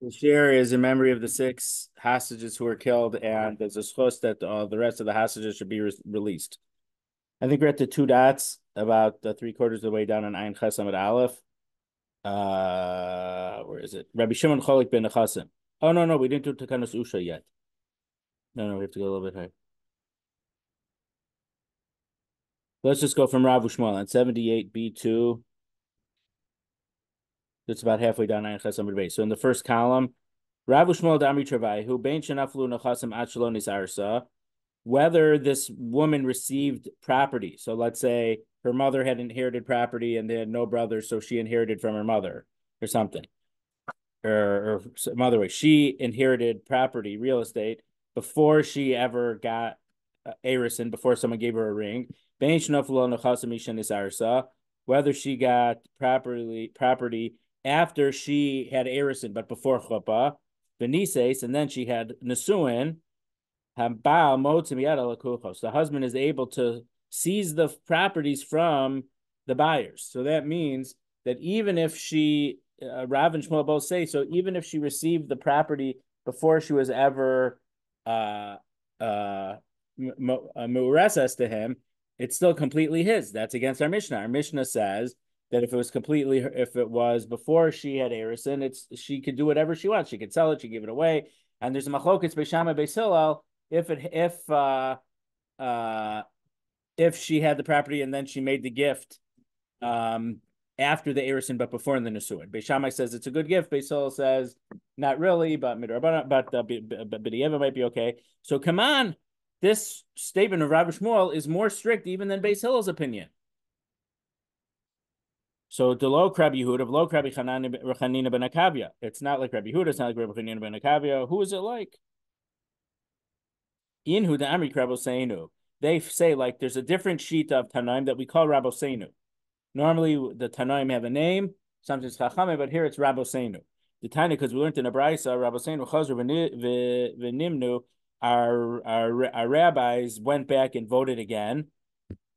The share is in memory of the six hostages who were killed, and there's a schus that the rest of the hostages should be released. I think we're at the two dots, about three-quarters of the way down on Ayin Chesam at Aleph. Where is it? Rabbi Shimon Cholik ben Nechasim. Oh, no, no, we didn't do Takanos Usha yet. No, no, we have to go a little bit higher. Let's just go from Rav Ushmal on 78b2. It's about halfway down Ayin Chesam base. So in the first column, Rav Ushmal Damri Travai, who bein shenaflu nechasim achalonis arsa, whether this woman received property. So let's say her mother had inherited property and they had no brothers, so she inherited from her mother or something. Or some other way. She inherited property, real estate, before she ever got Arison, before someone gave her a ring. Whether she got property after she had Arison, but before chuppah, Benises, and then she had Nesuin. The husband is able to seize the properties from the buyers. So that means that even if she, Rav and Shmuel both say, so even if she received the property before she was ever mu'resses to him, it's still completely his. That's against our Mishnah. Our Mishnah says that if it was before she had Arison, she could do whatever she wants. She could sell it, she could give it away. And there's a machlokes Beishama Beis Hillel if it uh if she had the property and then she made the gift after the Arison but before in the Nesuin. Beis Shammai says it's a good gift. Beis Hillel says not really, but B'di'eva might be okay. So come on, this statement of Rabbi Shmuel is more strict even than Beis Hillel's opinion. So Delo Rabbi Yehuda, V'lo Rabbi Chanina ben Akavia. It's not like Rabbi Yehuda. It's not like Rabbi Chanina ben Akavia. Who is it like? Inhu the Amri Rabboseinu. They say like there's a different sheet of Tanaim that we call Rabboseinu. Normally the Tanaim have a name, sometimes Chachame, but here it's Rabboseinu. The Tanya, because we learned in a Brisa, Rabboseinu Chazru v'Nimnu, our rabbis went back and voted again.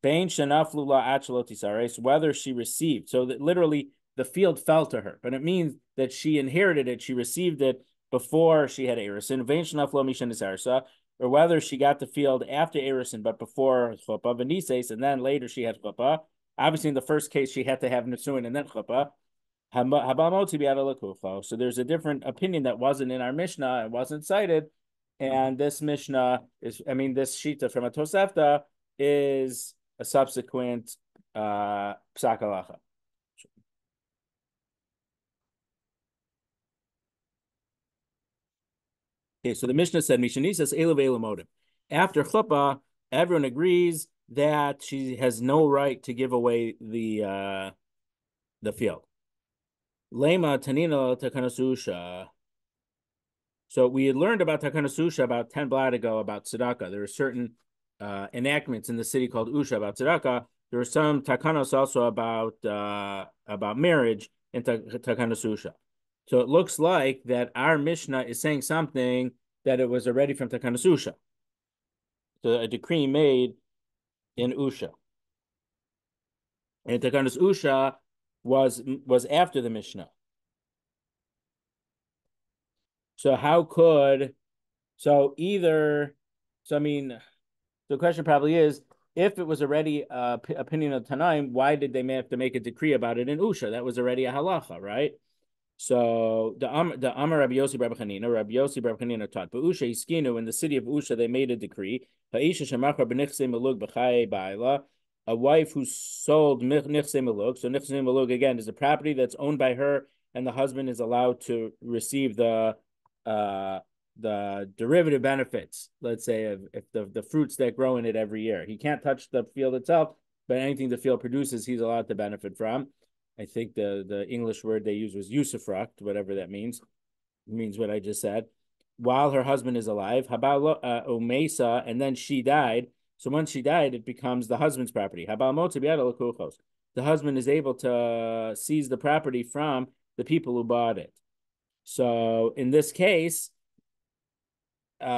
Bain Shanaflu La Achalotisares, whether she received. So that literally the field fell to her, but it means that she inherited it, she received it before she had Arison. Bain Shanaflu Mishanisarsa, or whether she got the field after Arison, but before Chuppah, Venises, and then later she had Chuppah. Obviously, in the first case, she had to have Nisuin and then Chuppah. So there's a different opinion that wasn't in our Mishnah, it wasn't cited. And this Mishnah this Shita from a Tosefta is a subsequent Psak Halacha. Okay, so the Mishnah said, Mishanisas Elav Elamodim. After Chuppah, everyone agrees that she has no right to give away the field. Lema Tanina Takanasusha. So we had learned about Takanas Usha about 10 blad ago about tzedakah. There are certain enactments in the city called Usha about tzedakah. There are some takanos also about marriage in Takanas Usha. So it looks like that our Mishnah is saying something that it was already from Takanas Usha. So a decree made in Usha. And Takanas Usha was after the Mishnah. So how could the question probably is, if it was already opinion of Tanaim, why did they have to make a decree about it in Usha? That was already a halacha, right? So the Amar Rabbi Yossi Rabbi Chanina taught, but Usha Iskinu, in the city of Usha, they made a decree. A wife who sold nichse malug. So nichse malug again is a property that's owned by her, and the husband is allowed to receive uh, the derivative benefits, let's say, if the fruits that grow in it every year. He can't touch the field itself, but anything the field produces, he's allowed to benefit from. I think the English word they use was usufruct, whatever that means. It means what I just said. While her husband is alive, Omesa, and then she died. So once she died, it becomes the husband's property. The husband is able to seize the property from the people who bought it. So in this case, if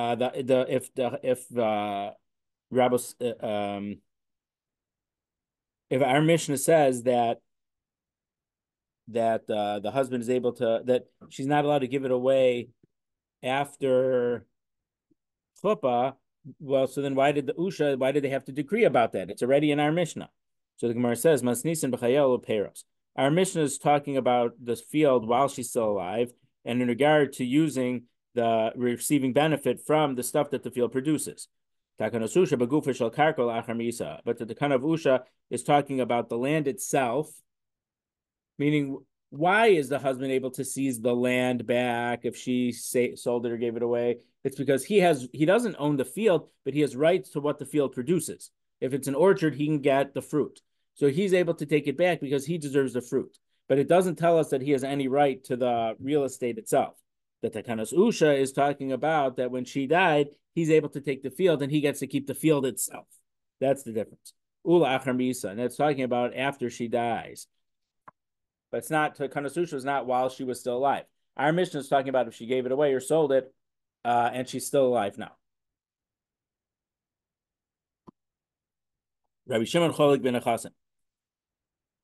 our Mishnah says that that the husband is able to, that she's not allowed to give it away after chuppah. Well, so then why did they have to decree about that? It's already in our Mishnah. So the Gemara says, Masnisin b'chayel peros. Our Mishnah is talking about this field while she's still alive, and in regard to using the receiving benefit from the stuff that the field produces. But the Takana of Usha is talking about the land itself, meaning why is the husband able to seize the land back if she sold it or gave it away? It's because he doesn't own the field, but he has rights to what the field produces. If it's an orchard, he can get the fruit. So he's able to take it back because he deserves the fruit. But it doesn't tell us that he has any right to the real estate itself. The Takanos Usha is talking about that when she died, he's able to take the field and he gets to keep the field itself. That's the difference. Ula Achar Misa, and it's talking about after she dies. But it's not, Takanos Usha is not while she was still alive. Our Mishnah is talking about if she gave it away or sold it, and she's still alive now. Rabbi Shimon Cholik ben Achasim.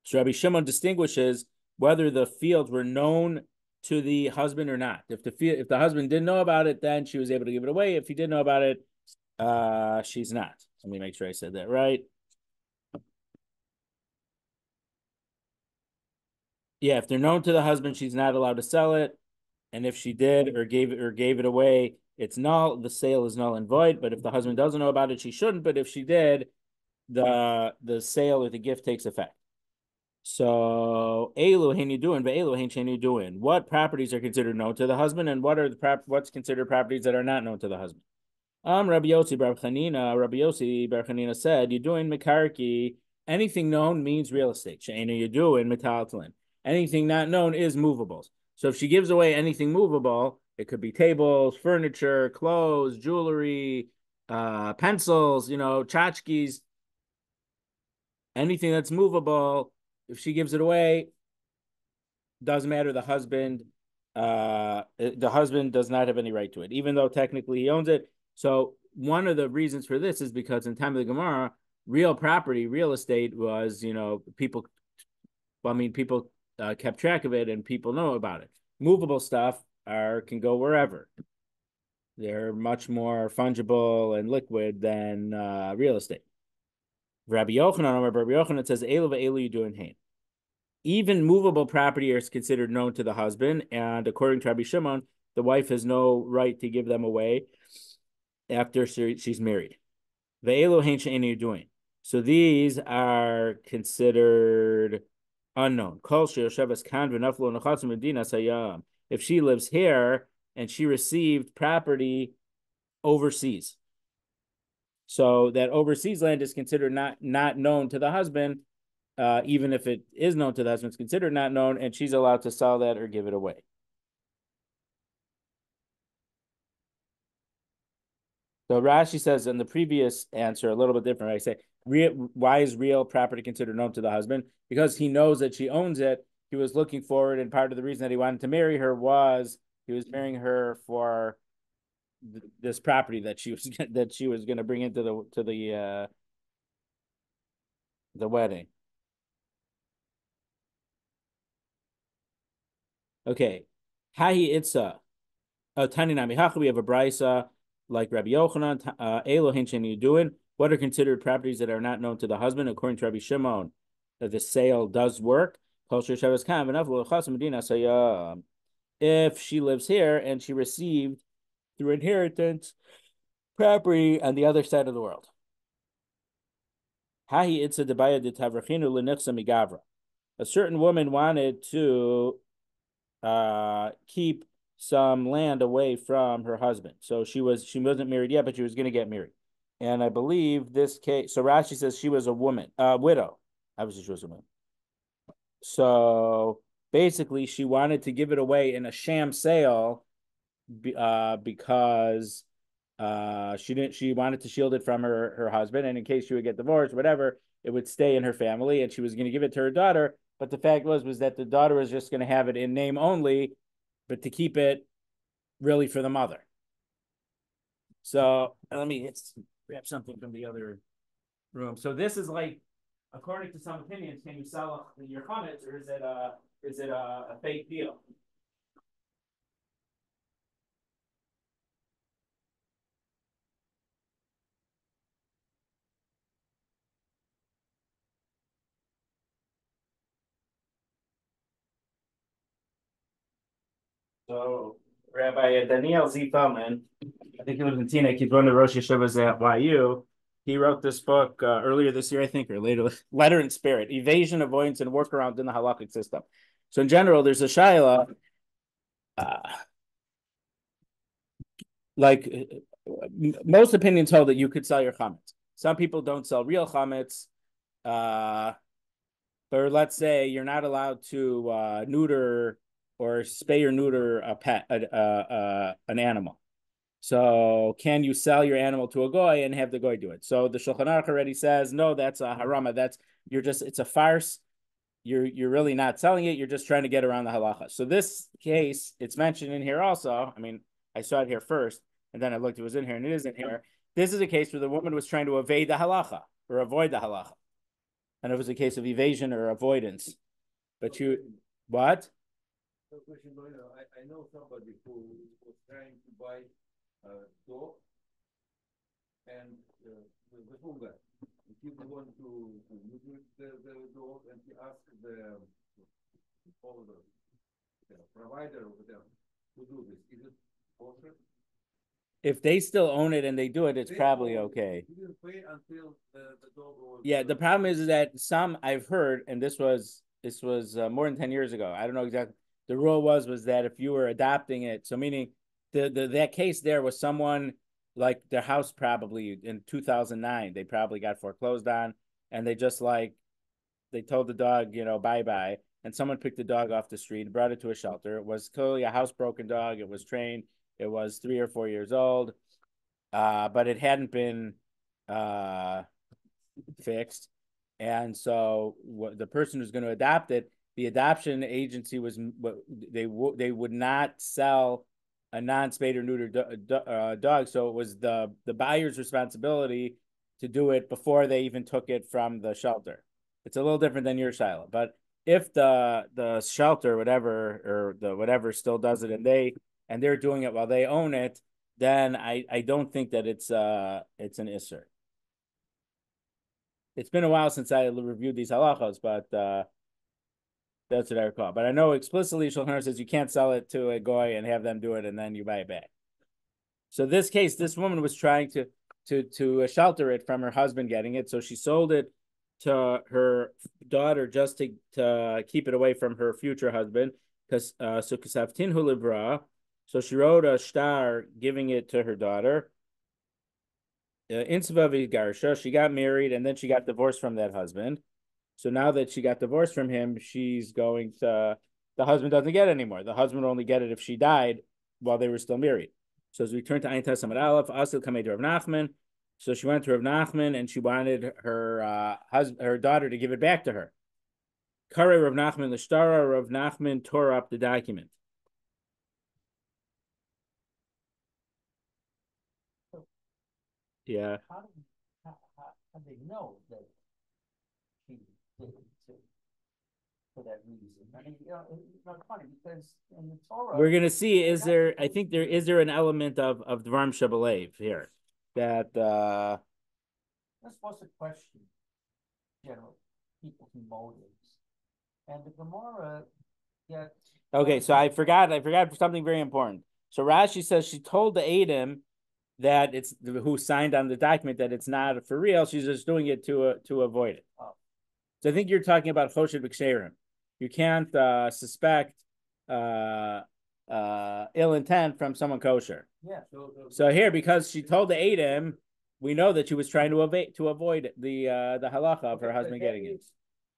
So Rabbi Shimon distinguishes whether the fields were known to the husband or not. If the husband didn't know about it, then she was able to give it away. If he didn't know about it, she's not. Let me make sure I said that right. Yeah, if they're known to the husband, she's not allowed to sell it. And if she did or gave it away, it's null. The sale is null and void. But if the husband doesn't know about it, she shouldn't. But if she did, the sale or the gift takes effect. So Elu hain you doing, but Elu hain you doing. What properties are considered known to the husband, and what's considered properties that are not known to the husband? Rabbi Yossi Bar Chanina said, you're doing Mekarki. Anything known means real estate. She'ena you doing metaltalin. Anything not known is movables. So if she gives away anything movable, it could be tables, furniture, clothes, jewelry, pencils, tchotchkes, anything that's movable. If she gives it away, doesn't matter. The husband does not have any right to it, even though technically he owns it. So one of the reasons for this is because in time of the Gemara, real property, real estate was, people kept track of it and people know about it. Movable stuff can go wherever. They're much more fungible and liquid than real estate. Rabbi Yochanan says, Elu ve'elu you doing hain. Even movable property is considered known to the husband, and according to Rabbi Shimon, the wife has no right to give them away after she's married. Ve'elu hain she'enu doing. So these are considered unknown. If she lives here and she received property overseas, so that overseas land is considered not known to the husband, even if it is known to the husband, it's considered not known, and she's allowed to sell that or give it away. So Rashi says in the previous answer, a little bit different. I say, why is real property considered known to the husband? Because he knows that she owns it. He was looking forward, and part of the reason that he wanted to marry her was he was marrying her for this property that she was going to bring into the wedding. Okay, Hahi Itza. Tani Nami Hacha, we have a brisa like Rabbi Yochanan, Elohin Sheni Yuduin. What are considered properties that are not known to the husband? According to Rabbi Shimon, that the sale does work. If she lives here and she received through inheritance property on the other side of the world. Hahi Itza Debaya de Tavrachinu Lenichsa Migavra. A certain woman wanted to keep some land away from her husband. So she wasn't married yet, but she was going to get married. And I believe this case, so Rashi says she was a woman, widow. Obviously she was a woman. So basically she wanted to give it away in a sham sale because she wanted to shield it from her husband, and in case she would get divorced, whatever, it would stay in her family, and she was going to give it to her daughter. But the fact was that the daughter was just going to have it in name only, but to keep it really for the mother. So let me grab something from the other room. So this is like, according to some opinions, can you sell your chametz, or is it is it a fake deal? So Rabbi Daniel Z. Feldman, I think he lives in Teaneck. He's one of the Rosh Yeshivas at YU. He wrote this book earlier this year, I think, or later. Letter and Spirit: Evasion, Avoidance, and Workaround in the Halakhic System. So in general, there's a shaila, uh, like most opinions hold that you could sell your chametz. Some people don't sell real chametz. Uh, or let's say you're not allowed to neuter or spay or neuter a pet, an animal. So can you sell your animal to a goy and have the goy do it? So the Shulchan Aruch already says, no, that's a harama. That's you're just it's a farce. You're really not selling it. You're just trying to get around the halacha. So this case, it's mentioned in here also. I mean, I saw it here first, and then I looked, it was in here, and it isn't here. This is a case where the woman was trying to evade the halacha or avoid the halacha. And it was a case of evasion or avoidance. But you, what? I know somebody who was trying to buy a dog and the hunger. He wanted to use the dog and he asked the owner, the provider over there to do this. Is it kosher? If they still own it and they do it, it's probably okay. He didn't pay until the dog was. Yeah, the problem is that some I've heard, and this was more than 10 years ago. I don't know exactly. The rule was that if you were adopting it, so meaning that case there was someone like their house probably in 2009, they probably got foreclosed on, and they just like they told the dog, bye bye, and someone picked the dog off the street, brought it to a shelter. It was clearly a housebroken dog. It was trained. It was 3 or 4 years old, but it hadn't been fixed. And so the person who's going to adopt it, the adoption agency was they would not sell a non-spayed or neutered dog. So it was the buyer's responsibility to do it before they even took it from the shelter. It's a little different than your Shiloh, but if the shelter, whatever, or the whatever still does it, and they're doing it while they own it, then I don't think that it's an isser. It's been a while since I reviewed these halachos, but that's what I recall. But I know explicitly Shulchan Aruch says you can't sell it to a goy and have them do it and then you buy it back. So this case, this woman was trying to shelter it from her husband getting it, so she sold it to her daughter just to keep it away from her future husband. Because so she wrote a star giving it to her daughter. Garsha, she got married and then she got divorced from that husband. So now that she got divorced from him, she's going to the husband doesn't get it anymore. The husband would only get it if she died while they were still married. So as we turn to Ayin Samad Aleph, Asil Kamei to Rav Nachman. So she went to Rav Nachman and she wanted her daughter to give it back to her. Kare Rav Nachman l'shtara, Rav Nachman tore up the document. Yeah. How do they know that she did it for that reason? I mean, it's not funny because in the Torah we're gonna see I think is there an element of Dvarim Shabalev here that that's supposed to question general people's motives. And the Gemara gets okay, so I forgot something very important. So Rashi says she told the Adam that it's who signed on the document that it's not for real. She's just doing it to avoid it. Oh. So I think you're talking about Choshed B'Ksherim. You can't suspect ill intent from someone kosher. Yeah. So here, because she told the Adam, we know that she was trying to avoid the halacha of her husband getting it.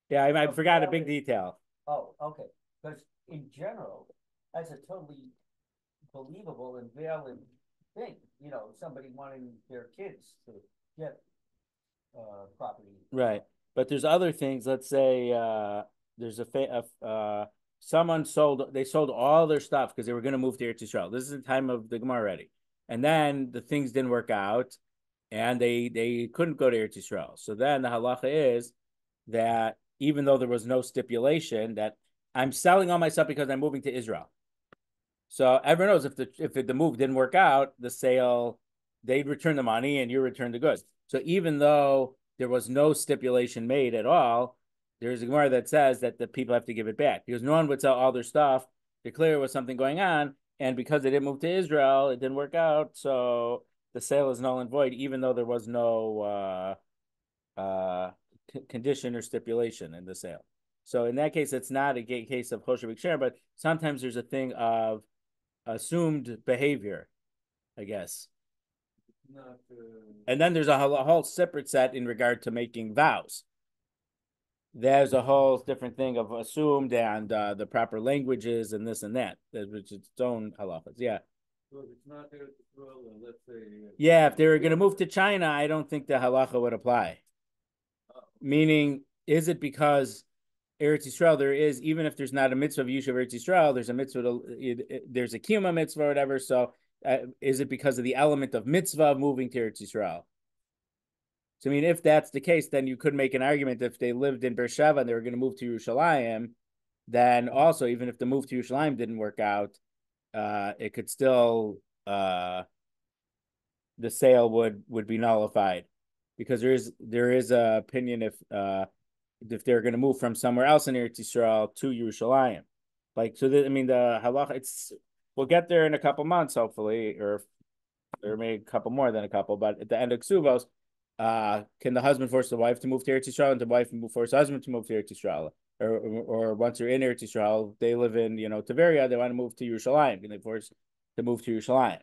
Yeah, I forgot a big detail. Oh, okay. Because in general, that's a totally believable and valid thing. Somebody wanting their kids to get property. Right. But there's other things. Let's say there's someone they sold all their stuff because they were going to move to Eretz Yisrael. This is the time of the Gemara already. And then the things didn't work out and they couldn't go to Eretz Yisrael. So then the halacha is that even though there was no stipulation that I'm selling all my stuff because I'm moving to Israel. So everyone knows if the move didn't work out, the sale, they'd return the money and you return the goods. So even though there was no stipulation made at all, there's a Gemara that says that the people have to give it back because no one would sell all their stuff, declare there was something going on, and because they didn't move to Israel, it didn't work out. So the sale is null and void, even though there was no condition or stipulation in the sale. So in that case, it's not a case of kosher b'ksher, but sometimes there's a thing of assumed behavior, I guess. Not, And then there's a whole separate set in regard to making vows. There's a whole different thing of assumed and the proper languages and this and that, which is its own halachas. Yeah. so if it's not there to throw, let's say. Yeah, if they were going to move to China, I don't think the halacha would apply. Meaning, is it because Eretz Yisrael, there is, even if there's not a mitzvah of Yishuv Eretz Yisrael, there's a mitzvah, there's a kiyuma mitzvah or whatever. So is it because of the element of mitzvah of moving to Eretz Yisrael? So, I mean, if that's the case, then you could make an argument if they lived in Beersheba and they were going to move to Yerushalayim, then also, even if the move to Yerushalayim didn't work out, it could still, the sale would be nullified because there is a opinion if they're going to move from somewhere else in Eretz Yisrael to Yerushalayim. Like, so I mean, the halacha, we'll get there in a couple months, hopefully, or maybe a couple more than a couple, but at the end of Kesuvos, can the husband force the wife to move to Eretz Yisrael and the wife force the husband to move to Eretz Yisrael? Or once you're in Eretz Yisrael, they live in, Tiberia, they want to move to Yerushalayim. Can they force to move to Yerushalayim?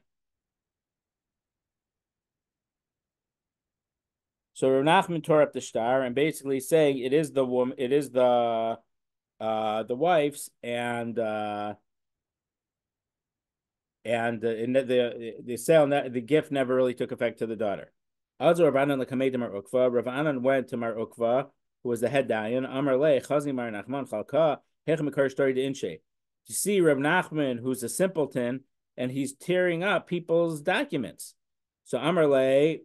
So Rav Nachman tore up the shtar and basically saying it is the woman, it is the wife's, and the sale, the gift never really took effect to the daughter. Also, Rav Anan went to Mar Ukva, who was the head dayan. Amar le Chazni Mar Nachman Chalka Hech Mekar story to Inshe. You see Rav Nachman, who's a simpleton, and he's tearing up people's documents. So Amar le.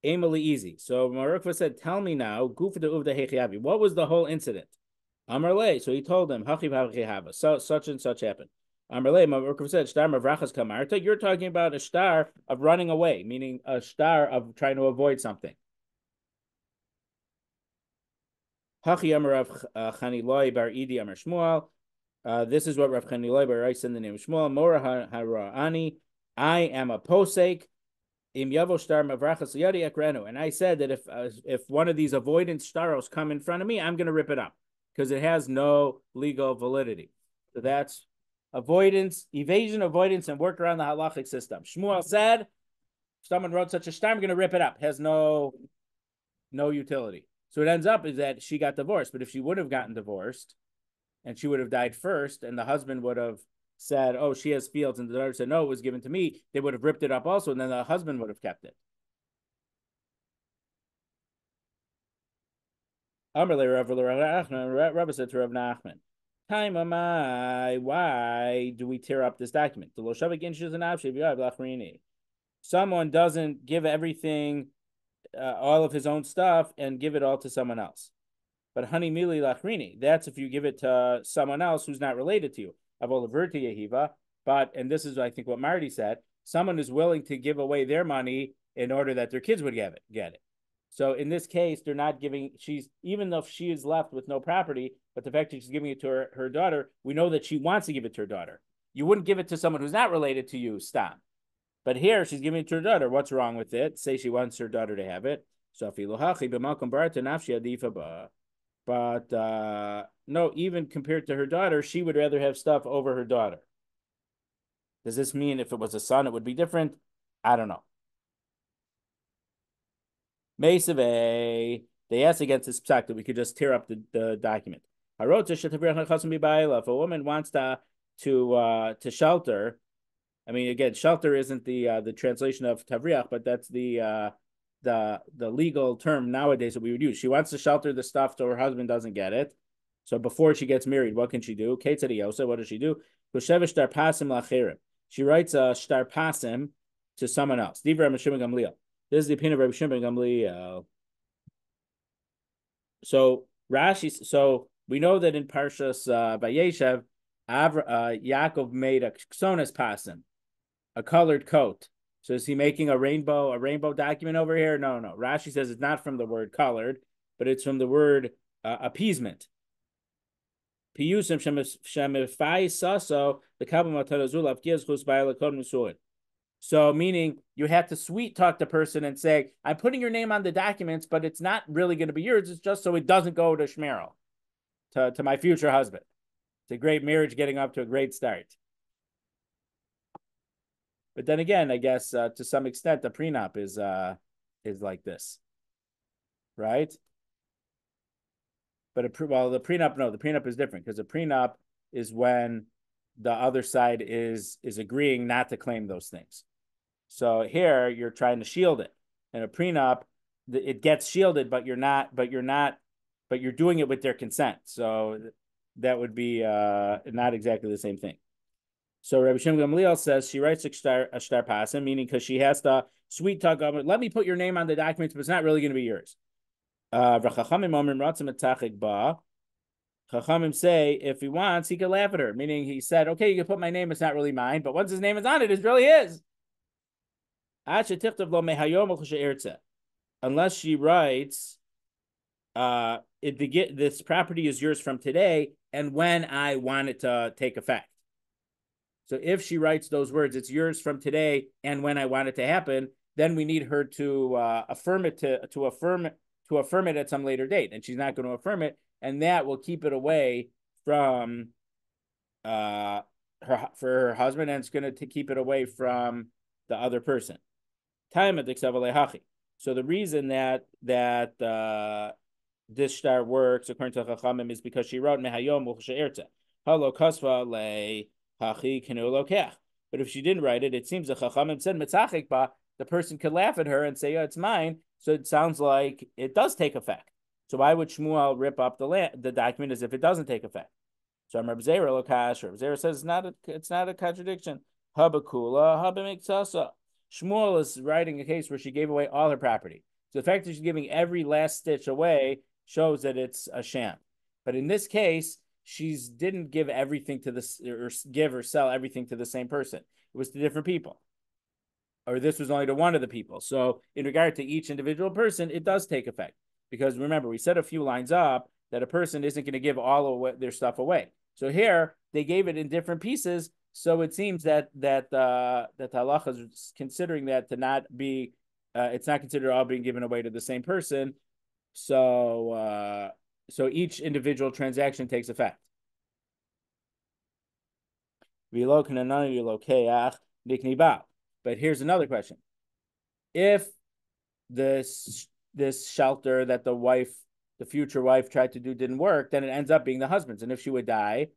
Aimily easy. So Marukva said, "Tell me now, what was the whole incident?" Amarle. So he told him, so such and such happened. Amarle, Marukva said, "Shtar mavrachas kamarta." You're talking about a shtar of running away, meaning a shtar of trying to avoid something. Hachi Amar Rav Chaniloi bar Idi Amar Shmuel. This is what Rav Chaniloi bar writes in the name of Shmuel. Mora Harani. I am a posek. And I said that if one of these avoidance shtaros come in front of me, I'm going to rip it up because it has no legal validity. So that's evasion, avoidance, and work around the halachic system. Shmuel said, if someone wrote such a shtar, I'm going to rip it up. It has no utility. So it ends up is that she got divorced. But if she would have gotten divorced and she would have died first and the husband would have said, "Oh, she has fields," and the daughter said, "No, it was given to me," they would have ripped it up also, and then the husband would have kept it. Rabbi said to Rav Nachman, "Time am I? Why do we tear up this document? Someone doesn't give everything, all of his own stuff, and give it all to someone else. But honey mili lachrini, that's if you give it to someone else who's not related to you. But, and this is, I think, what Marty said, someone is willing to give away their money in order that their kids would get it. So in this case, they're not giving, even though she is left with no property, but the fact that she's giving it to her daughter, we know that she wants to give it to her daughter. You wouldn't give it to someone who's not related to you, stop. But here, she's giving it to her daughter. What's wrong with it? Say she wants her daughter to have it. But no, even compared to her daughter, she would rather have stuff over her daughter. Does this mean if it was a son, it would be different? I don't know. Mesave, they asked against this psak that we could just tear up the document. If a woman wants to shelter, I mean, again, shelter isn't the translation of tavriach, but that's the legal term nowadays that we would use. She wants to shelter the stuff so her husband doesn't get it. So before she gets married, what can she do? What does she do? She writes a shtar pasim to someone else. This is the opinion of Rabbi Shimon Gamliel. So Rashi, We know that in Parshas Vayeshev, Yaakov made a ksonas pasim, a colored coat. So is he making a rainbow document over here? No. Rashi says it's not from the word colored, but it's from the word appeasement. Piyusim shemifai saso the kabbal gives chus musuid. So meaning you have to sweet talk the person and say, I'm putting your name on the documents, but it's not really going to be yours. It's just so it doesn't go to Shmerel, to my future husband. It's a great marriage getting off to a great start. But then again, I guess to some extent the prenup is like this, right? But the prenup is different because a prenup is when the other side is agreeing not to claim those things. So here you're trying to shield it. In a prenup, it gets shielded, but you're doing it with their consent. So that would be not exactly the same thing. So Rabbi Shimon Gamliel says she writes a shtar pasim, meaning because she has to sweet talk of it. Let me put your name on the documents, but it's not really going to be yours. Chachamim say if he wants, he can laugh at her. Meaning he said, okay, you can put my name, it's not really mine, but once his name is on it, it's really his. Unless she writes, this property is yours from today and when I want it to take effect. So if she writes those words, it's yours from today and when I want it to happen, then we need her to affirm it to affirm it at some later date, and she's not going to affirm it, and that will keep it away from her husband, and it's going to keep it away from the other person. So the reason that this shtar works according to Chachamim is because she wrote mehayom u'che'erta halo kasva le hachi kenu lokech. But if she didn't write it, it seems the Chachamim said mitzachik ba, the person could laugh at her and say, "Oh, it's mine." So it sounds like it does take effect. So why would Shmuel rip up the document as if it doesn't take effect? So Rabbi Zera lokash. Rabbi Zera says it's not a contradiction. Habakula habamiksasa. Shmuel is writing a case where she gave away all her property. So the fact that she's giving every last stitch away shows that it's a sham. But in this case, she didn't give everything to this or give or sell everything to the same person. It was to different people. Or this was only to one of the people. So in regard to each individual person, it does take effect. Because remember, we said a few lines up that a person isn't going to give all of their stuff away. So here, they gave it in different pieces. So it seems that halacha is considering that to not be, it's not considered all being given away to the same person. So each individual transaction takes effect. But here's another question. If this shelter that the future wife tried to do didn't work, then it ends up being the husband's. And if she would die,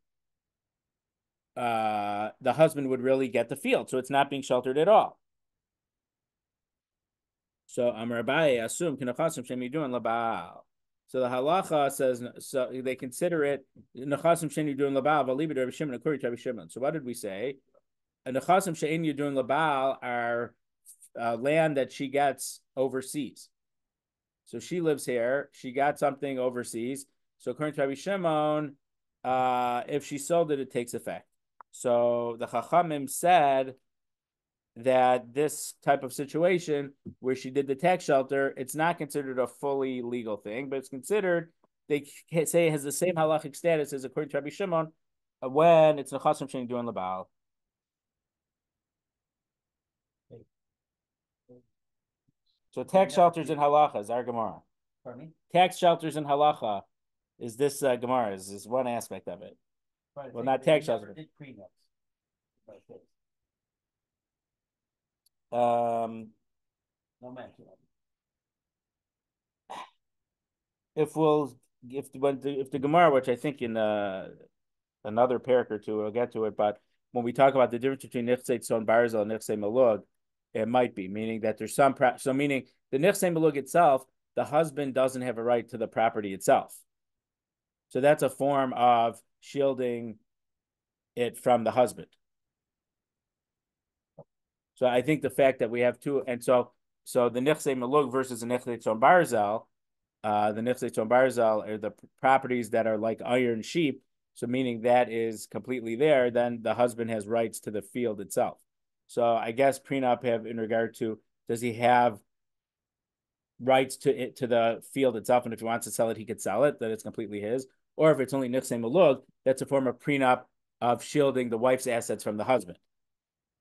the husband would really get the field. So it's not being sheltered at all. So Rabbi assume kinachasim shem yidun labal. So the halacha says, so they consider it nechasim shem yidun labal v'alibid Rabbi Shimon according to Rabbi Shimon. So what did we say? Nechasim shem yidun labal are land that she gets overseas. So she lives here. She got something overseas. So according to Rabbi Shimon, if she sold it, it takes effect. So the Chachamim said that this type of situation where she did the tax shelter, it's not considered a fully legal thing, but it's considered, they say it has the same halachic status as according to Rabbi Shimon when it's nechasim shein doing labal. So tax shelters in halacha is our Gemara. Pardon me? Tax shelters in halacha is this Gemara, is one aspect of it. Well, not tax shelters. Did prenups. No mention. If the Gemara, which I think in another parak or two, we'll get to it, but when we talk about the difference between Nichsei Tzon Barzel and Nichsei Malug, it might be, meaning that there's some, so meaning the Nichsei Malug itself, the husband doesn't have a right to the property itself. So that's a form of shielding it from the husband. So I think the fact that we have two, and so the Nichsei Malug versus the Nichsei Tzon Barzel, the Nifsei Tzon Barzal are the properties that are like iron sheep, so meaning that is completely there, then the husband has rights to the field itself. So I guess prenup have in regard to, does he have rights to the field itself, and if he wants to sell it, he could sell it, that it's completely his. Or if it's only Nifsei Malug, that's a form of prenup of shielding the wife's assets from the husband.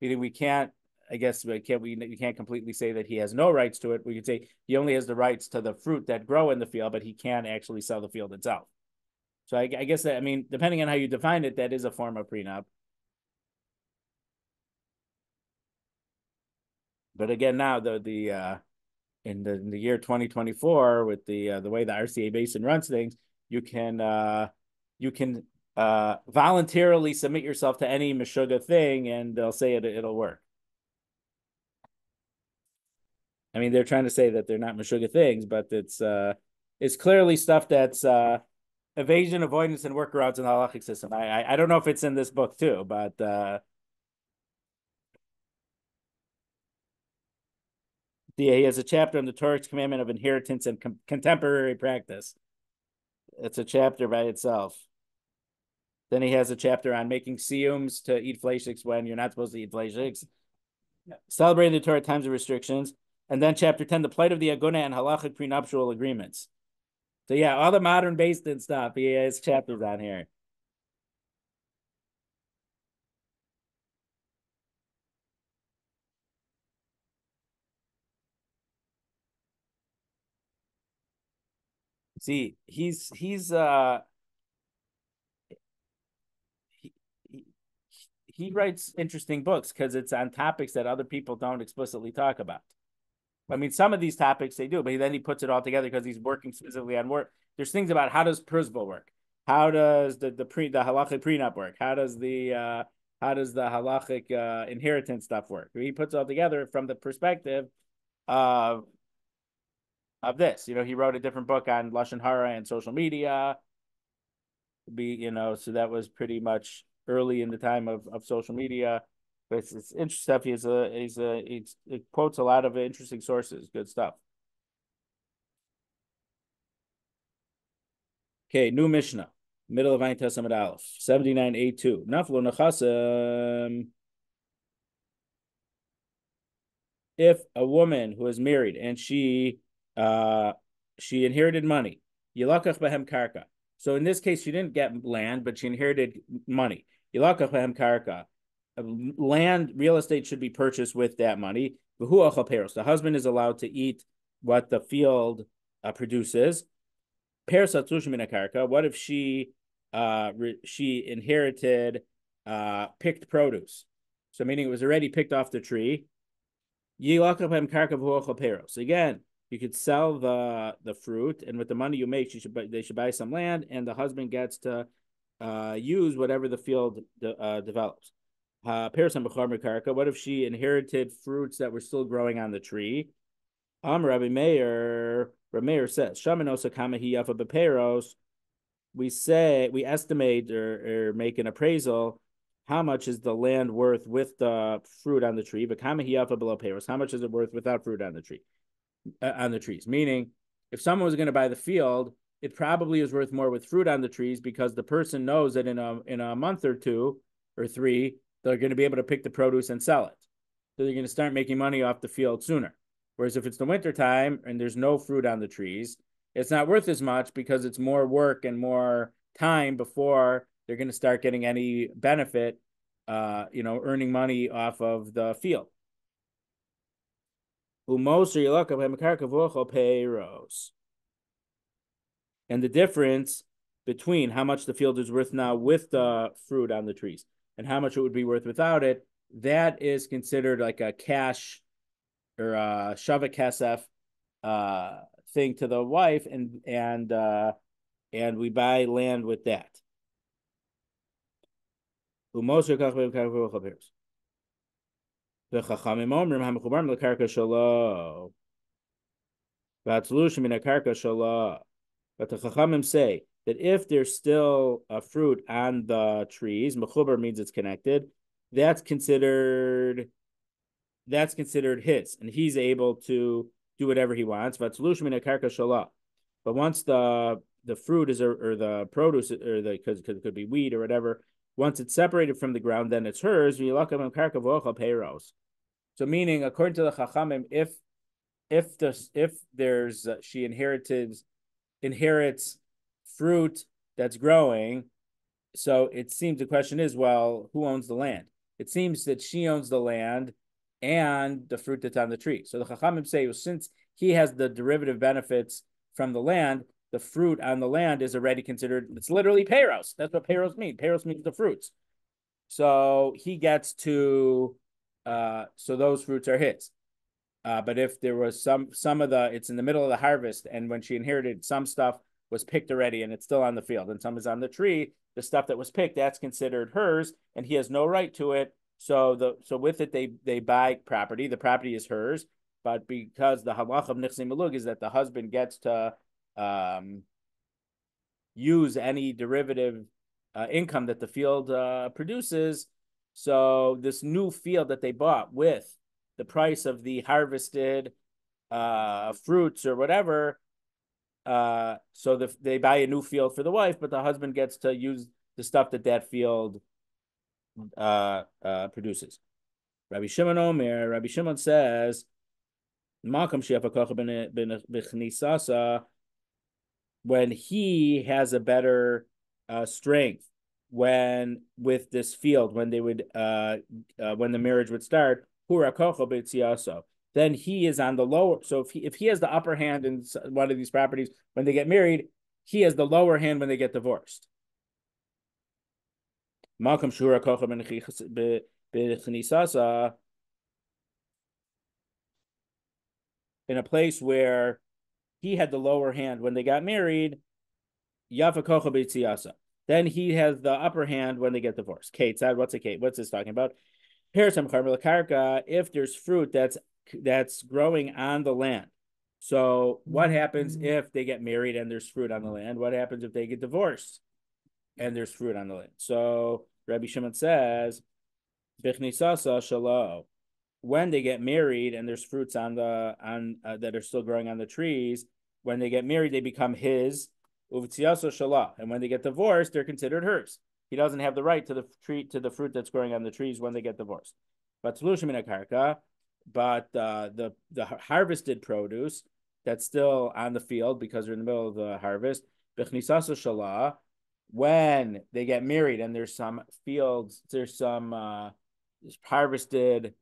Meaning we can't, I guess we can't completely say that he has no rights to it. We could say he only has the rights to the fruit that grow in the field, but he can't actually sell the field itself. So I guess that, I mean, depending on how you define it, that is a form of prenup. But again, now in the year 2024, with the way the RCA Basin runs things, you can voluntarily submit yourself to any Meshuggah thing, and they'll say it'll work. I mean, they're trying to say that they're not Meshuggah things, but it's clearly stuff that's evasion, avoidance, and workarounds in the halachic system. I don't know if it's in this book too, but he has a chapter on the Torah's commandment of inheritance and contemporary practice. It's a chapter by itself. Then he has a chapter on making siyums to eat fleishiks when you're not supposed to eat fleishiks. Yeah. Celebrating the Torah at times of restrictions. And then chapter 10, the plight of the aguna and halachic prenuptial agreements. So yeah, all the modern based and stuff. He has chapters on here. See, he writes interesting books because it's on topics that other people don't explicitly talk about. I mean, some of these topics they do, but then he puts it all together because he's working specifically on work. There's things about how does Prisbal work? How does the halachic prenup work? How does the halachic inheritance stuff work? He puts it all together from the perspective of this. You know, he wrote a different book on Lashon Hara and social media. So that was pretty much early in the time of social media. But it's interesting stuff. He quotes a lot of interesting sources, good stuff. Okay, new Mishnah, middle of Ayin Testament Aleph, 79a2. Naflo Nechasem. If a woman who is married and she inherited money, Yilakach Behem Karka. So in this case, she didn't get land, but she inherited money. Yilakach Behem Karka. Land, real estate should be purchased with that money. The husband is allowed to eat what the field produces. What if she inherited picked produce? So meaning it was already picked off the tree. So again, you could sell the fruit, and with the money you make, they should buy some land, and the husband gets to use whatever the field develops. What if she inherited fruits that were still growing on the tree? Rabbi Meir says, we estimate or make an appraisal. How much is the land worth with the fruit on the tree? How much is it worth without fruit on the tree? On the trees. Meaning, if someone was going to buy the field, it probably is worth more with fruit on the trees because the person knows that in a month or two or three, they're going to be able to pick the produce and sell it. So they're going to start making money off the field sooner. Whereas if it's the winter time and there's no fruit on the trees, it's not worth as much because it's more work and more time before they're going to start getting any benefit, earning money off of the field. And the difference between how much the field is worth now with the fruit on the trees and how much it would be worth without it, that is considered like a cash or a shava kesef thing to the wife, and we buy land with that. The Chachamim omrim hamechubarim lekarka shelo, v'atzlushim min hakarka shelo. But the Chachamim say that if there's still a fruit on the trees, mechubar means it's connected. That's considered his, and he's able to do whatever he wants. V'atzlushim min hakarka shelo. But once the fruit is or the produce or the because it could be wheat or whatever, once it's separated from the ground, then it's hers. So meaning, according to the Chachamim, if there's she inherits fruit that's growing, so it seems the question is, well, who owns the land? It seems that she owns the land and the fruit that's on the tree. So the Chachamim say, well, since he has the derivative benefits from the land, the fruit on the land is already considered, it's literally peiros. That's what peiros mean. Peiros means the fruits. So he gets to, so those fruits are his. But if there was some of the, it's in the middle of the harvest, and when she inherited, some stuff was picked already, and it's still on the field, and some is on the tree. The stuff that was picked, that's considered hers, and he has no right to it. So with it, they buy property. The property is hers, but because the halach of nichsim malug is that the husband gets to use any derivative income that the field produces. So this new field that they bought with the price of the harvested fruits or whatever, they buy a new field for the wife, but the husband gets to use the stuff that field produces. Rabbi Shimon says, when he has a better strength with this field, when they would when the marriage would start, then he is on the lower. So if he has the upper hand in one of these properties when they get married, he has the lower hand when they get divorced. In a place where he had the lower hand when they got married, then he has the upper hand when they get divorced. Kate said, what's a Kate? What's this talking about? If there's fruit that's growing on the land. So what happens if they get married and there's fruit on the land? What happens if they get divorced and there's fruit on the land? So Rabbi Shimon says, when they get married and there's fruits on that are still growing on the trees, when they get married, they become his. And when they get divorced, they're considered hers. He doesn't have the right to the fruit that's growing on the trees when they get divorced. But the harvested produce that's still on the field because they're in the middle of the harvest, when they get married and there's some fields, there's some harvested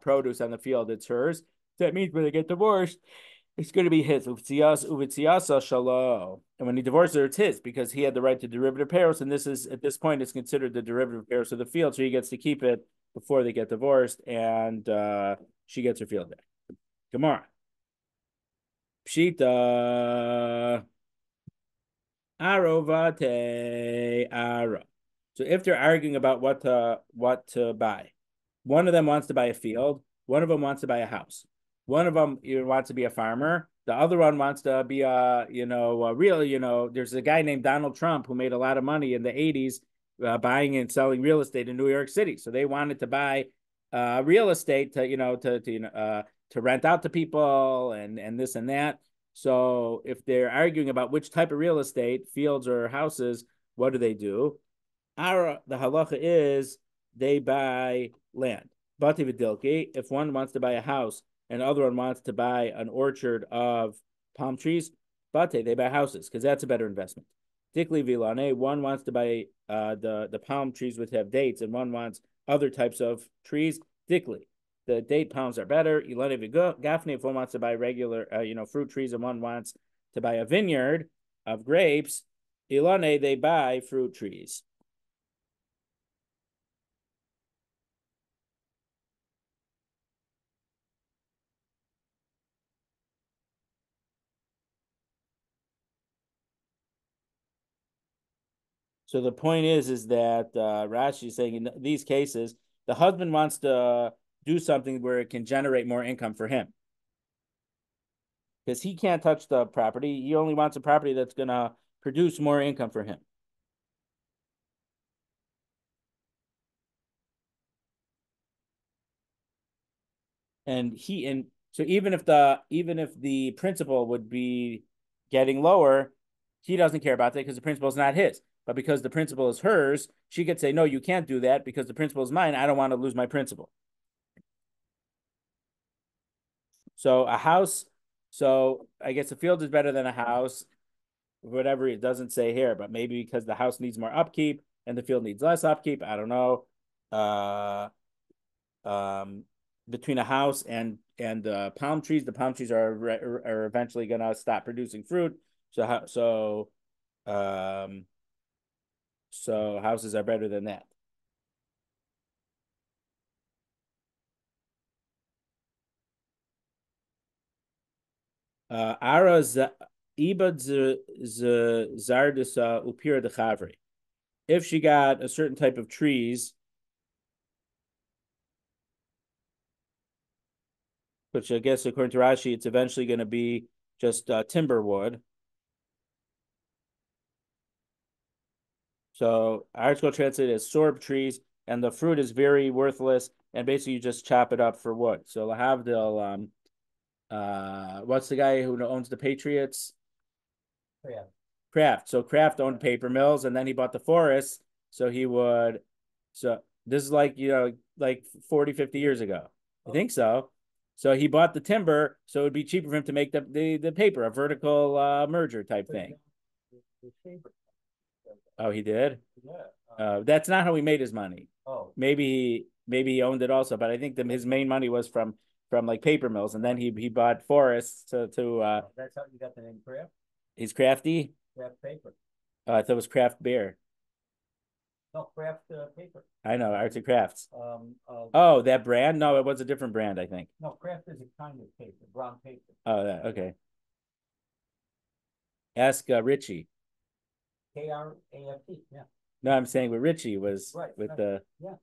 produce on the field, it's hers. That means when they get divorced, it's going to be his. And when he divorces her, it's his because he had the right to derivative pairs. And this is, at this point, it's considered the derivative pairs of the field. So he gets to keep it before they get divorced, and she gets her field back. Gemara. Pshita. Arovate ara. So if they're arguing about what to buy, one of them wants to buy a field, one of them wants to buy a house. One of them wants to be a farmer. The other one wants to be a real, there's a guy named Donald Trump who made a lot of money in the 80s buying and selling real estate in New York City. So they wanted to buy real estate to rent out to people and this and that. So if they're arguing about which type of real estate, fields or houses, what do? The halacha is they buy land. If one wants to buy a house and the other one wants to buy an orchard of palm trees, they buy houses because that's a better investment. One wants to buy the palm trees which have dates, and one wants other types of trees. The date palms are better. If one wants to buy regular, fruit trees, and one wants to buy a vineyard of grapes, they buy fruit trees. So the point is that Rashi is saying in these cases, the husband wants to do something where it can generate more income for him. Because he can't touch the property. He only wants a property that's going to produce more income for him. So even if the principal would be getting lower, he doesn't care about that because the principal is not his. But because the principal is hers, she could say, no, you can't do that because the principal is mine. I don't want to lose my principal. So a house, so I guess a field is better than a house, whatever it doesn't say here, but maybe because the house needs more upkeep and the field needs less upkeep. I don't know. Uh, Between a house and palm trees, the palm trees are eventually gonna stop producing fruit. Um, so houses are better than that. Ara ibad zardisa upira de chavri. If she got a certain type of trees, which I guess according to Rashi, it's eventually going to be just timber wood. So article translated as sorb trees, and the fruit is very worthless, and basically you just chop it up for wood. So Lahavdil, what's the guy who owns the Patriots? Yeah. Kraft. So Kraft owned paper mills, and then he bought the forest. So this is like, like 40, 50 years ago. I think so. So he bought the timber, so it would be cheaper for him to make the paper, a vertical merger type thing. Oh, he did? Yeah. That's not how he made his money. Oh. Maybe he owned it also, but I think his main money was from like paper mills, and then he bought forests to That's how you got the name Kraft? He's crafty. Kraft paper. I thought it was craft beer. No, Kraft paper. I know, Arts and Crafts. Oh, that brand? No, it was a different brand, I think. No, Kraft is a kind of paper, brown paper. Oh, okay. Ask Richie. Kraft, yeah. No, I'm saying what Richie was right, with right. the yeah.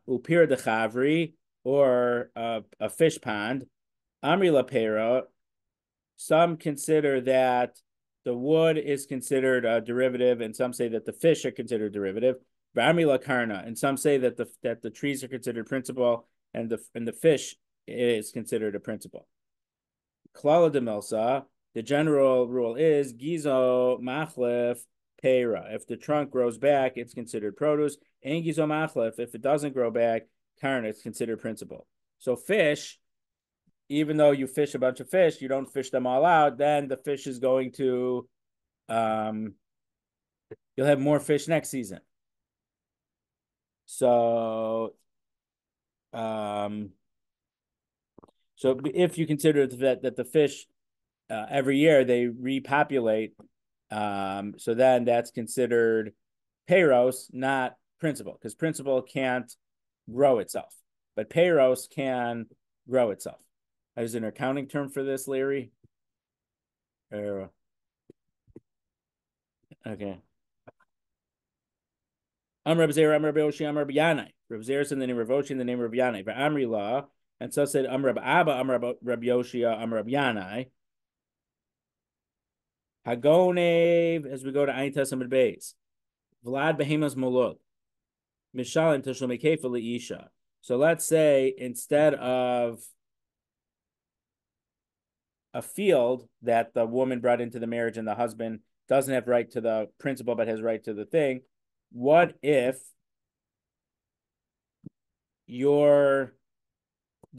Upir de Chavri, or a fish pond. Amri Lapera. Some consider that the wood is considered a derivative, and some say that the fish are considered derivative. Amri Lakarna, and some say that the trees are considered principal, and the fish is considered a principal. Klala de Milsa, the general rule is gizo machlef pera. If the trunk grows back, it's considered produce. And gizo machlef, if it doesn't grow back, karna, it's considered principal. So fish, even though you fish a bunch of fish, you don't fish them all out, then the fish is going to, you'll have more fish next season. So, so if you consider that the fish every year they repopulate, so then that's considered payros, not principal, because principal can't grow itself, but payros can grow itself. Is there an accounting term for this, Larry? Okay. Rabbi Zera, Rabbi Oshi, Rabbi Yanai. Rabbi Zera said the name of Oshi and the name of Rabbi Yanai. Amri La, and so said Rabbi Abba, Rabbi Yoshia, Rabbi Yanai. Hagonev, as we go to Ayin Testament Beis. Vlad Behemas Molod. Mishalim Tashlumi Kefa Isha. So let's say instead of a field that the woman brought into the marriage and the husband doesn't have right to the principal but has right to the thing, what if the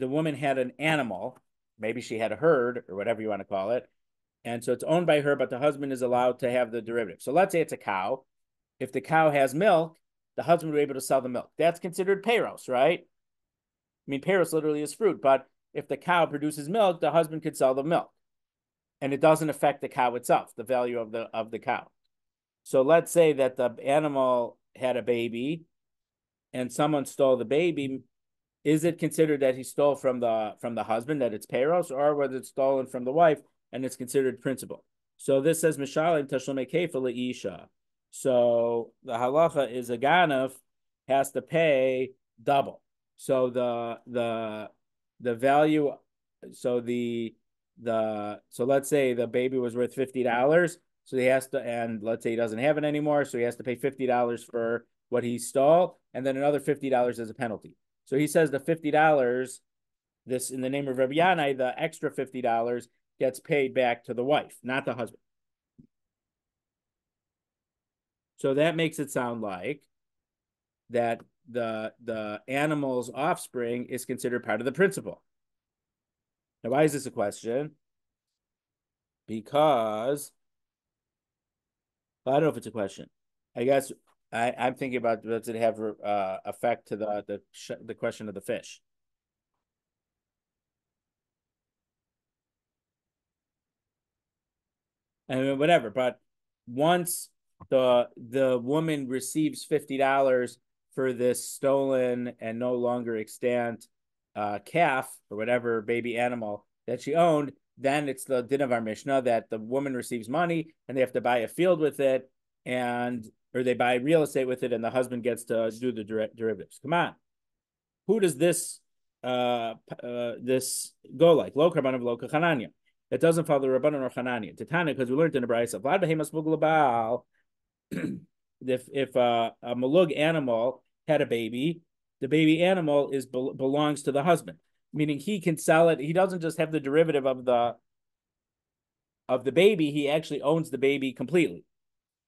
woman had an animal, maybe she had a herd or whatever you want to call it, and so it's owned by her, but the husband is allowed to have the derivative. So let's say it's a cow. If the cow has milk, the husband will be able to sell the milk. That's considered payros, right? I mean, payros literally is fruit, but if the cow produces milk, the husband could sell the milk, and it doesn't affect the cow itself, the value of the cow. So let's say that the animal had a baby, and someone stole the baby. Is it considered that he stole from the husband, that it's payros, or was it stolen from the wife and it's considered principal? So this says mishalim tashlumei kefa isha. So the halacha is a ganav has to pay double. So the value, so so let's say the baby was worth $50, so he has to, and let's say he doesn't have it anymore, so he has to pay $50 for what he stole, and then another $50 as a penalty. So he says the $50 this in the name of Rabbi Yanai, the extra $50 gets paid back to the wife, not the husband. So that makes it sound like that the animal's offspring is considered part of the principle. Now, why is this a question? Because I don't know if it's a question. I guess I'm thinking about does it have effect to the question of the fish? I mean, whatever. But once the woman receives $50 for this stolen and no longer extant calf or whatever baby animal that she owned, then it's the din of our Mishnah that the woman receives money and they have to buy a field with it, and or they buy real estate with it, and the husband gets to do the derivatives. Come on, who does this this go like? Lo karban lo kachananya. It doesn't follow the Rabbanan or Hanania. Titania, because we learned in the Brisa, Vlad behemas muglabal. If a malug animal had a baby, the baby animal belongs to the husband, meaning he can sell it. He doesn't just have the derivative of the baby; he actually owns the baby completely.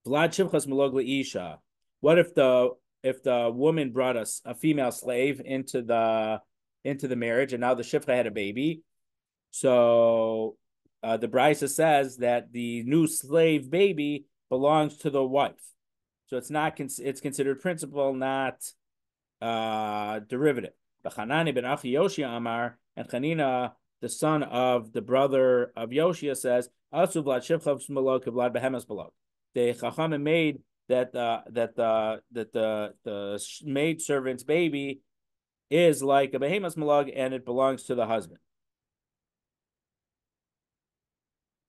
Vlad shivchas malug leisha. What if the woman brought us a female slave into the marriage, and now the shivcha had a baby? So the Brisa says that the new slave baby belongs to the wife. So it's considered principal, not derivative. Chanani ben Achi Yoshia Amar, and Chanina, the son of the brother of Yoshia, says, Asu vlad shivchav smalog vlad behemes balog. The Chachamim made that the maid servant's baby is like a behemes malog, and it belongs to the husband.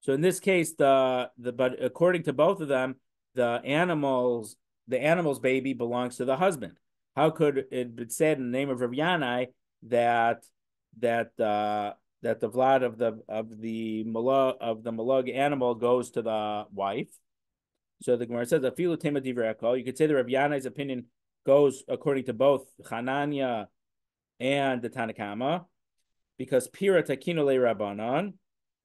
So in this case, but according to both of them, the animal's baby belongs to the husband. How could it be said in the name of Rav Yanai that the vlad of the malug animal goes to the wife? So the Gemara says, "Afilu tema divrei." You could say that Rav Yanai's opinion goes according to both Hanania and the Tanakama, because pira takino le rabbanon.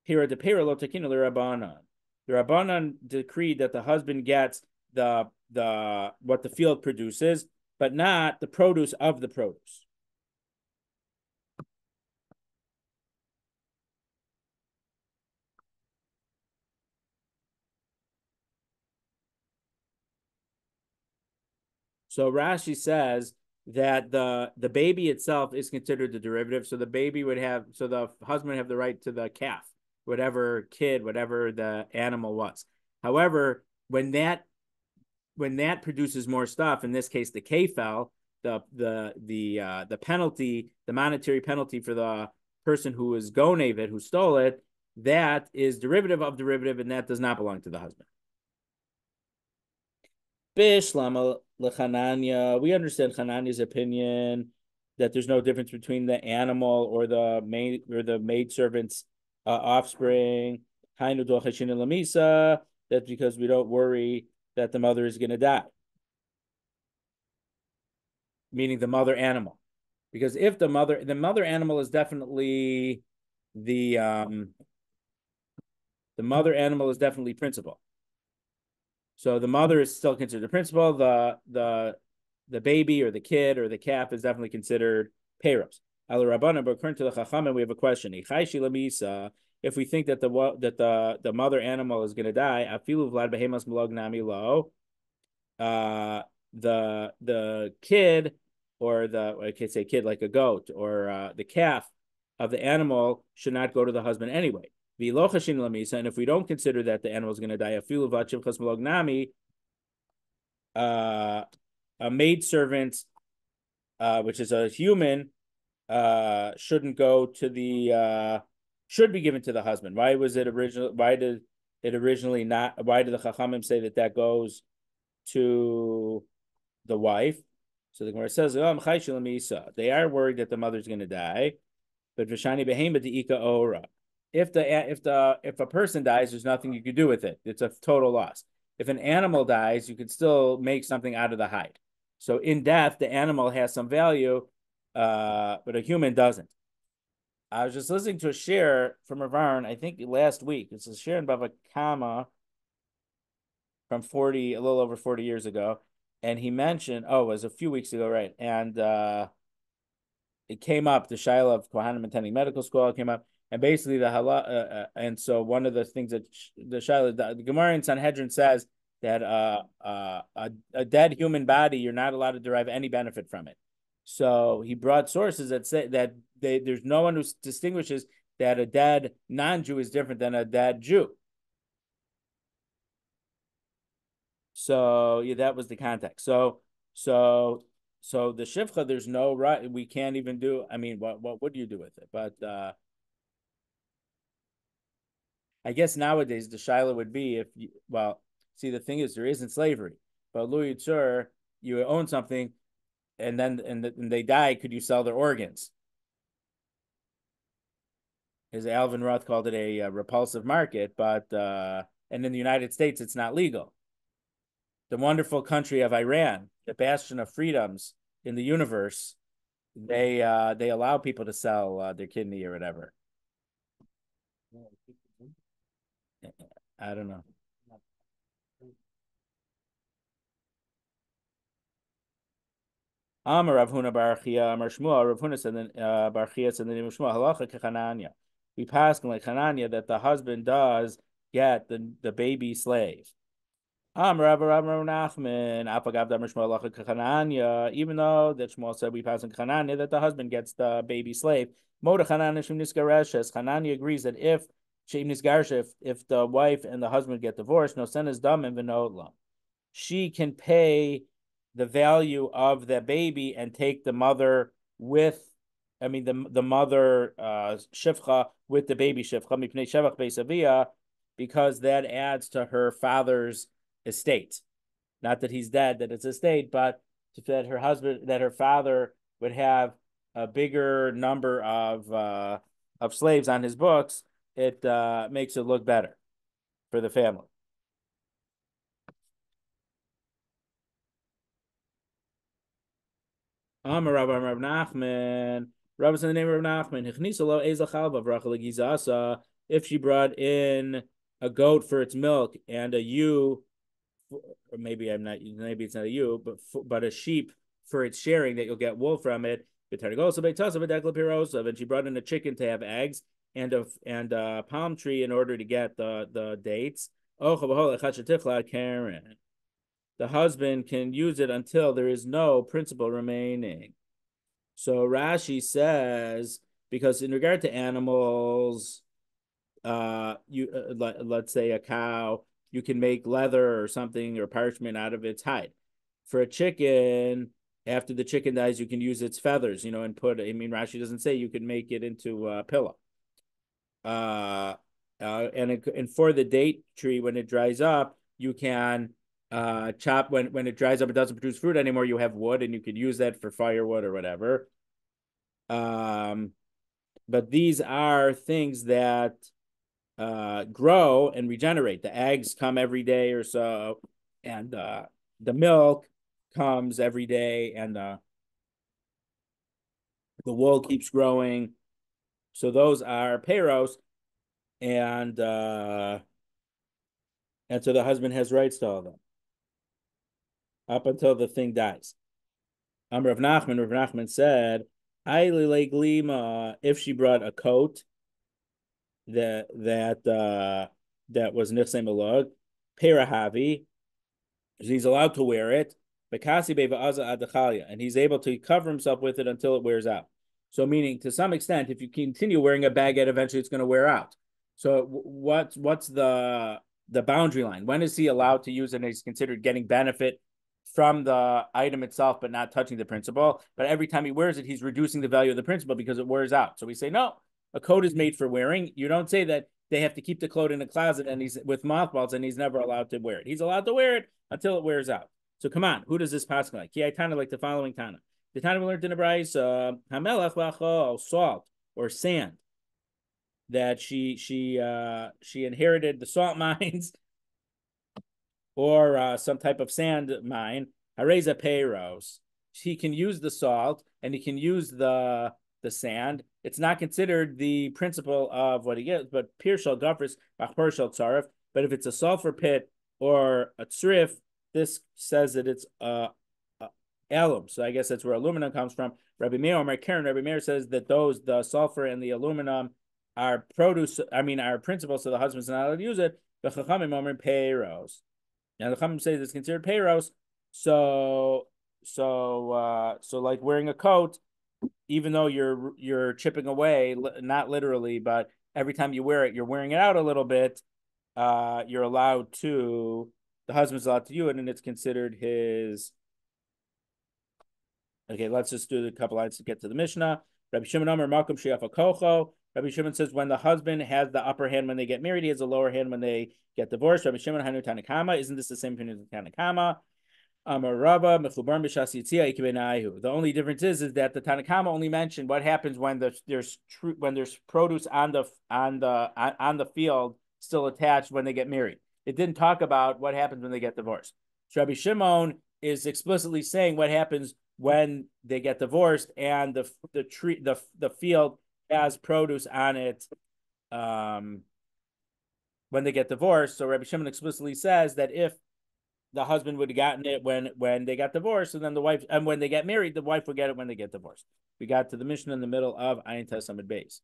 Pira de pira lo takino le rabbanon. The rabbanon decreed that the husband gets the what the field produces, but not the produce of the produce. So Rashi says that the baby itself is considered the derivative. So the husband would have the right to the calf, whatever the animal was. However, when that produces more stuff, in this case the kefel, the penalty, the monetary penalty for the person who is gonev it, who stole it, that is derivative of derivative, and that does not belong to the husband. Bishlama lechananya, we understand Hanania's opinion that there's no difference between the animal or the maid servant's offspring. Hainu dochashin lamisa. That's because we don't worry that the mother is going to die, meaning the mother animal. Because if the mother animal is definitely the mother animal is definitely principal. So the mother is still considered the principal. The baby or the kid or the calf is definitely considered peiros. Al Rabbanan, but according to the Chachamim, we have a question. If we think that the mother animal is going to die, afilu vlad behemas malog nami lo, the kid, or I can't say kid like a goat, or the calf of the animal should not go to the husband anyway. And if we don't consider that the animal is going to die, a maid servant, which is a human, shouldn't go to should be given to the husband. Why did it originally not? Why did the Chachamim say that goes to the wife? So the Gemara says, they are worried that the mother's going to die, but v'shani behema deika ora. If a person dies, there's nothing you could do with it. It's a total loss. If an animal dies, you could still make something out of the hide. So in death, the animal has some value, but a human doesn't. I was just listening to a share from Ravarn, I think last week. It's a share in Bava Kama from 40, a little over 40 years ago. And he mentioned, oh, it was a few weeks ago, right? And it came up, the Shaila of Kohanim attending medical school came up. And basically the halal, and so one of the things that the Shaila, the Gemara in Sanhedrin says that a dead human body, you're not allowed to derive any benefit from it. So he brought sources that say that there's no one who distinguishes that a dead non-Jew is different than a dead Jew. So yeah, that was the context. So the shivcha, there's no right. We can't even do. I mean, what would you do with it? But I guess nowadays the shaila would be if you, well, see, the thing is there isn't slavery, but Louis Tzur, you own something, and then and they die. Could you sell their organs? As Alvin Roth called it, a repulsive market, but and in the United States it's not legal. The wonderful country of Iran, the bastion of freedoms in the universe, they allow people to sell their kidney or whatever. I don't know. Amar Rav Huna Bar Chia, Amar Shmuel, Rav Huna said Bar Chia said the name of Shmuel, halacha kechananya. We pass like Hananya that the husband does get the baby slave. Rav Nachman, Apagav Damar Shmuel halacha kechananya. Even though that Shmuel said we pass in Chananya that the husband gets the baby slave. Moda Chananya Shem Niskareshes. Chananya agrees that if Shem Nisgaresh, if the wife and the husband get divorced, no sen is dam and v'no'lam. She can pay the value of the baby and take the mother with, I mean, the mother shivcha with the baby shivcha mipnei shevach beisavia, because that adds to her father's estate. Not that he's dead, that it's estate, but that her husband, that her father would have a bigger number of slaves on his books. It makes it look better for the family. Amar Rav Nachman. Rav is in the name of Rav Nachman. If she brought in a goat for its milk and a ewe, or maybe I'm not, maybe it's not a ewe, but a sheep for its sharing that you'll get wool from it. And she brought in a chicken to have eggs and a palm tree in order to get the dates. The husband can use it until there is no principal remaining. So Rashi says, because in regard to animals, let's say a cow, you can make leather or something or parchment out of its hide. For a chicken, after the chicken dies, you can use its feathers, and put. I mean, Rashi doesn't say you can make it into a pillow. And for the date tree, when it dries up, you can chop when it dries up. It doesn't produce fruit anymore. You have wood, and you could use that for firewood or whatever. But these are things that grow and regenerate. The eggs come every day or so, and the milk comes every day, and the wool keeps growing. So those are peros, and so the husband has rights to all of them up until the thing dies. Rav Nachman said, if she brought a coat that was nichsei malog, perahavi, he's allowed to wear it, and he's able to cover himself with it until it wears out. So meaning, to some extent, if you continue wearing a baguette, eventually it's going to wear out. So what's the boundary line? When is he allowed to use it and he's considered getting benefit from the item itself, but not touching the principle? But every time he wears it, he's reducing the value of the principle because it wears out. So we say, no, a coat is made for wearing. You don't say that they have to keep the coat in a closet and he's with mothballs and he's never allowed to wear it. He's allowed to wear it until it wears out. So come on, who does this pass like? Yeah, I kind of like the following Tana. The Tana we learned in the Bryce, Hamelach Vachol, salt or sand. That she inherited the salt mines or some type of sand mine. Hareza Peiros. He can use the salt and he can use the the sand, it's not considered the principle of what he gets, but pirshal gafris bachpershal tzaref. But if it's a sulfur pit or a tzrif, this says that it's alum. So I guess that's where aluminum comes from. Rabbi Meir, Rabbi Meir says that the sulfur and the aluminum are are principles, so the husband's not allowed to use it. The Chachamim omer peiros. Now the Chachamim say it's considered peiros. So like wearing a coat, even though you're chipping away, not literally, but every time you wear it, you're wearing it out a little bit. You're allowed to. The husband's allowed to use it, and it's considered his. Okay, let's just do a couple lines to get to the Mishnah. Rabbi Shimon Omer Malkum Sheyafa Kocho. Rabbi Shimon says when the husband has the upper hand when they get married, he has the lower hand when they get divorced. Rabbi Shimon Hanu Tanakama. Isn't this the same thing as Tanakama? Rabba Mechubar Mishas Yitzia Ikibenayu. The only difference is that the Tanakama only mentioned what happens when there's produce on the field still attached when they get married. It didn't talk about what happens when they get divorced. So Rabbi Shimon is explicitly saying what happens when they get divorced and the field has produce on it when they get divorced. So Rabbi Shimon explicitly says that if the husband would have gotten it when they got divorced, and then the wife, and when they get married, the wife would get it when they get divorced. We got to the Mishnah in the middle of Ayin Tes Amud Beis.